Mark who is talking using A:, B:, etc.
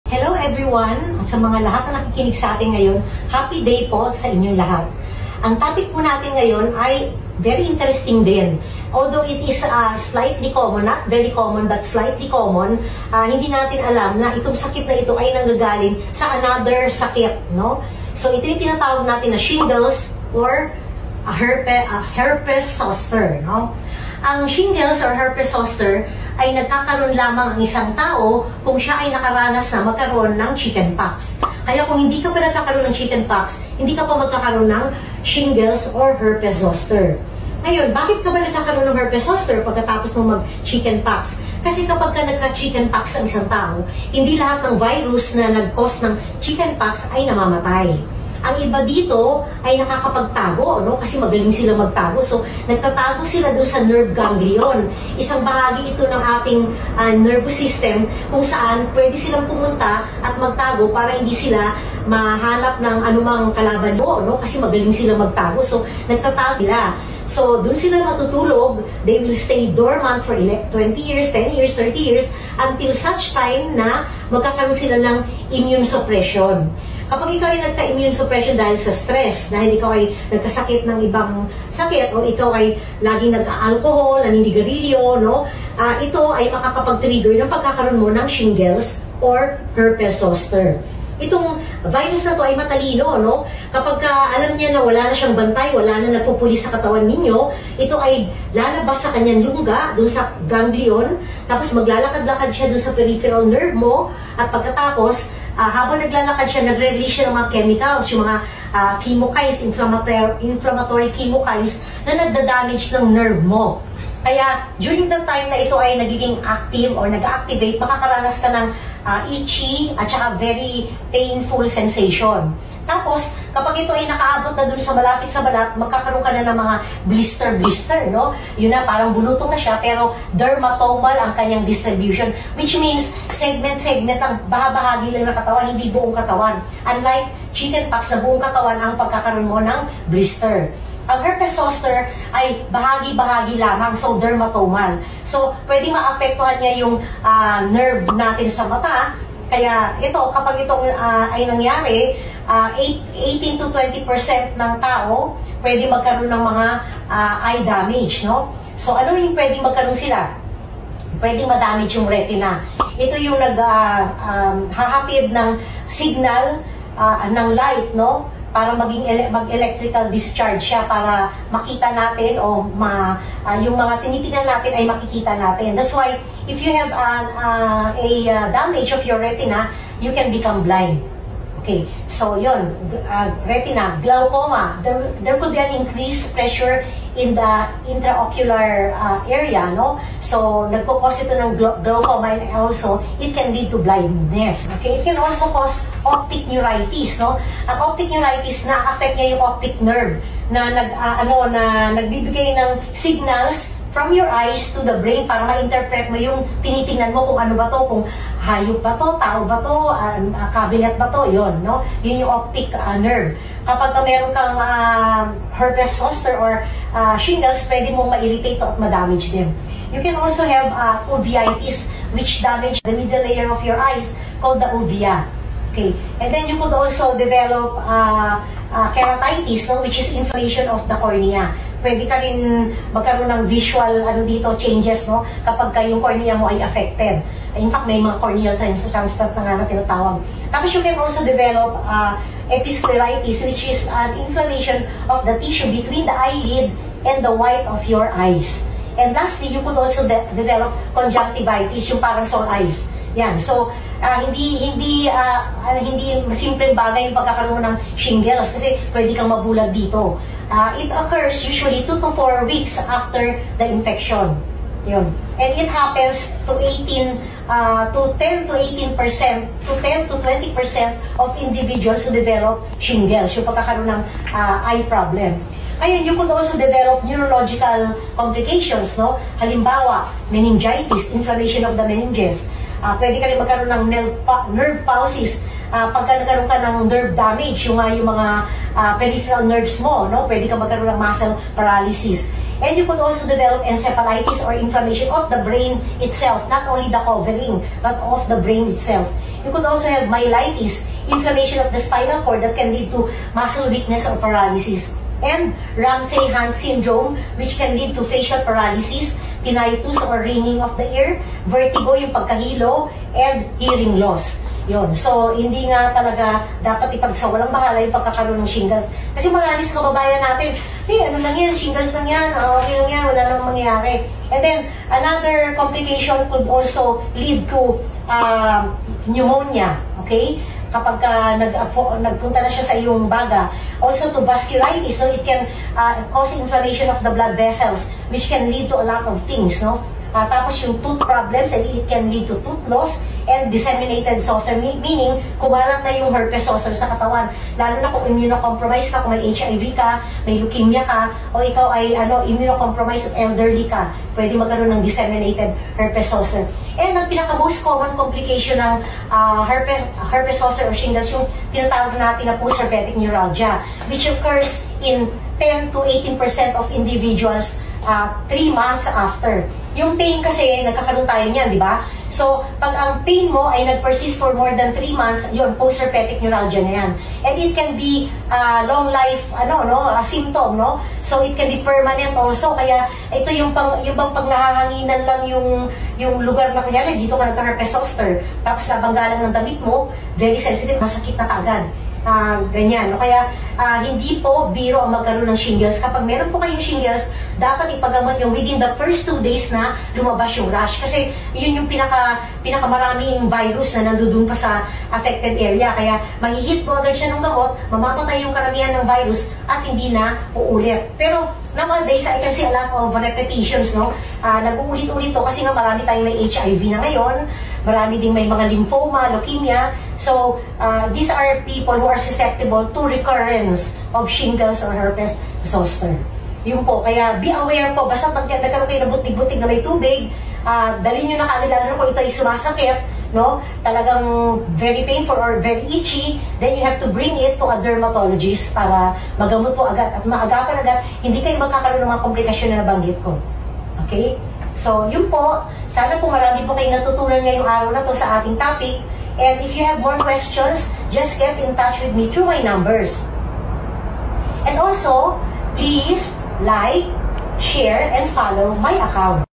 A: Hello everyone! Sa mga lahat na nakikinig sa atin ngayon, happy day po sa inyong lahat. Ang topic po natin ngayon ay very interesting din. Although it is slightly common, not very common but slightly common, hindi natin alam na itong sakit na ito ay nanggagaling sa another sakit, no? So ito yung tinatawag natin na shingles or herpes zoster, no? Ang shingles or herpes zoster ay nagkakaroon lamang ang isang tao kung siya ay nakaranas na magkaroon ng chickenpox. Kaya kung hindi ka pa nagkakaroon ng chickenpox, hindi ka pa magkakaroon ng shingles or herpes zoster. Ngayon, bakit ka ba nagkakaroon ng herpes zoster pagkatapos mo mag-chickenpox? Kasi kapag ka nagka-chickenpox ang isang tao, hindi lahat ng virus na nag-cause ng chickenpox ay namamatay. Ang iba dito ay nakakapagtago, no? Kasi magaling sila magtago. So, nagtatago sila doon sa nerve ganglion. Isang bahagi ito ng ating nervous system kung saan pwede silang pumunta at magtago para hindi sila mahanap ng anumang kalaban mo, no? Kasi magaling sila magtago. So, nagtatago sila. So, doon sila matutulog. They will stay dormant for 20 years, 10 years, 30 years until such time na magkakaroon sila ng immune suppression. Kapag ikaw ay nagka-immune suppression dahil sa stress, dahil ikaw ay nagkasakit ng ibang sakit, o ikaw ay laging nag-alcohol, naninigarilyo, no? Ito ay makakapag-trigger ng pagkakaroon mo ng shingles or herpes zoster. Itong virus na to ay matalino, no? Kapag alam niya na wala na siyang bantay, wala na nagpupulis sa katawan ninyo, ito ay lalabas sa kanyang lungga, dun sa ganglion, tapos maglalakad-lakad siya dun sa peripheral nerve mo, at pagkatapos, habang naglalakad siya, nagre-release siya ng mga chemicals, yung mga chemokines, inflammatory chemokines na nagda-damage ng nerve mo. Kaya, during the time na ito ay nagiging active or nag-activate, makakaranas ka ng itchy at saka very painful sensation. Tapos, kapag ito ay nakaabot na dun sa malapit sa balat, magkakaroon ka na ng mga blister, no? Yun na, parang bulutong na siya, pero dermatomal ang kanyang distribution, which means segment-segment ang bahagi lang ng katawan, hindi buong katawan. Unlike chickenpox na buong katawan ang pagkakaroon mo ng blister. Ang herpes zoster ay bahagi-bahagi lamang, so dermatomal. So, pwedeng maapektuhan niya yung nerve natin sa mata. Kaya ito, kapag ito ay nangyari, 18 to 20% ng tao pwede magkaroon ng mga eye damage, no? So, ano yung pwede magkaroon sila? Pwede ma-damage yung retina. Ito yung hahatid ng signal ng light, no? Para maging mag-electrical discharge siya para makita natin o yung mga tinitingnan natin ay makikita natin. That's why, if you have a damage of your retina, you can become blind. Okay, so yun, retina, glaucoma, there could be an increased pressure in the intraocular area, no? So, nagkukos ito ng glaucoma, and also, it can lead to blindness. Okay, it can also cause optic neuritis, no? Ang optic neuritis, na-affect niya yung optic nerve na nagbibigay ng signals from your eyes to the brain para ma-interpret mo yung tinitingnan mo kung ano ba to, kung hayop ba to, tao ba to, cabinet ba to, yun, no? Yun yung optic nerve. Kapag meron kang herpes zoster or shingles, pwede mong ma-irritate at ma-damage din. You can also have uveitis, which damage the middle layer of your eyes, called the uvea. Okay, and then you could also develop keratitis, no, which is inflammation of the cornea. Pwede ka rin magkaroon ng visual changes, no, kapag yung cornea mo ay affected. In fact, may mga corneal transplant na nga na tinatawag. Tapos you can also develop episcleritis, which is an inflammation of the tissue between the eyelid and the white of your eyes. And lastly, you could also develop conjunctivitis, yung parang sore eyes. Yan. So, hindi simpleng bagay yung pagkakaroon ng shingles kasi pwede kang mabulag dito. It occurs usually 2 to 4 weeks after the infection. Yun. And it happens to 10 to 18%, to 10 to 20% of individuals who develop shingles, yung pagkakaroon ng eye problem. Ayun, you could also develop neurological complications, no? Halimbawa, meningitis, inflammation of the meninges. Pwede ka rin magkaroon ng nerve palsies. Pagka nagkaroon ka ng nerve damage, yung mga peripheral nerves mo, no? Pwede ka magkaroon ng muscle paralysis. And you could also develop encephalitis or inflammation of the brain itself, not only the covering, but of the brain itself. You could also have myelitis, inflammation of the spinal cord that can lead to muscle weakness or paralysis. And Ramsay-Hunt syndrome, which can lead to facial paralysis, tinnitus or ringing of the ear, vertigo, yung pagkahilo, and hearing loss. Yun. So, hindi nga talaga dapat ipagsawalang bahala yung pagkakaroon ng shingles. Kasi marami sa kababayan natin, hey, ano lang yan, shingles lang yan, okay lang yan, wala namang mangyayari. And then, another complication could also lead to pneumonia, okay? Kapag nagpunta na siya sa iyong baga. Also to vasculitis, so it can cause inflammation of the blood vessels, which can lead to a lot of things, no? Tapos yung tooth problems, it can lead to tooth loss and disseminated zoster, meaning kumalat na yung herpes zoster sa katawan. Lalo na kung immunocompromised ka, kung may HIV ka, may leukemia ka, o ikaw ay immunocompromised at elderly ka, pwede magkaroon ng disseminated herpes zoster. And ang pinaka-most common complication ng herpes zoster or shingles, yung tinatawag natin na post-herpetic neuralgia, which occurs in 10 to 18% of individuals 3 months after. Yung pain kasi, nagkakaroon tayo niyan, di ba? So, pag ang pain mo ay nag-persist for more than 3 months, yun, post-herpetic neuralgia na yan. And it can be long life, symptom, no? So, it can be permanent also. Kaya, ito yung bang pag nahahanginan lang yung lugar na kunyari, dito ka nagka-herpes zoster, tapos nabanggalan ng damit mo, very sensitive, masakit na kaagad. Ganyan. No? Kaya, hindi po biro ang magkaroon ng shingles. Kapag meron po kayong shingles, dapat ipagamot yung within the first 2 days na lumabas yung rash. Kasi, yun yung pinakamaraming virus na nandoon pa sa affected area. Kaya, mahihit po agad siya ng gamot, mamapatay yung karamihan ng virus at hindi na uulit. Pero, nowadays, I can see a lot of repetitions, no? Nag-uulit-ulit to kasi nga marami tayong may HIV na ngayon, marami ding may mga lymphoma, leukemia. So, these are people who are susceptible to recurrence of shingles or herpes zoster. Yun po, kaya be aware po, basta pag nagkaroon kayo na butig-butig na may tubig, dalhin nyo na kagad, lalo na kung ito ay sumasakit, no? Talagang very painful or very itchy, then you have to bring it to a dermatologist para magamot po agad at maagapan agad, hindi kayo magkakaroon ng mga komplikasyon na nabanggit ko. Okay? So, yun po, sana po marami po kayong natutunan ngayong araw na to sa ating topic. And if you have more questions, just get in touch with me through my numbers. And also, please like, share, and follow my account.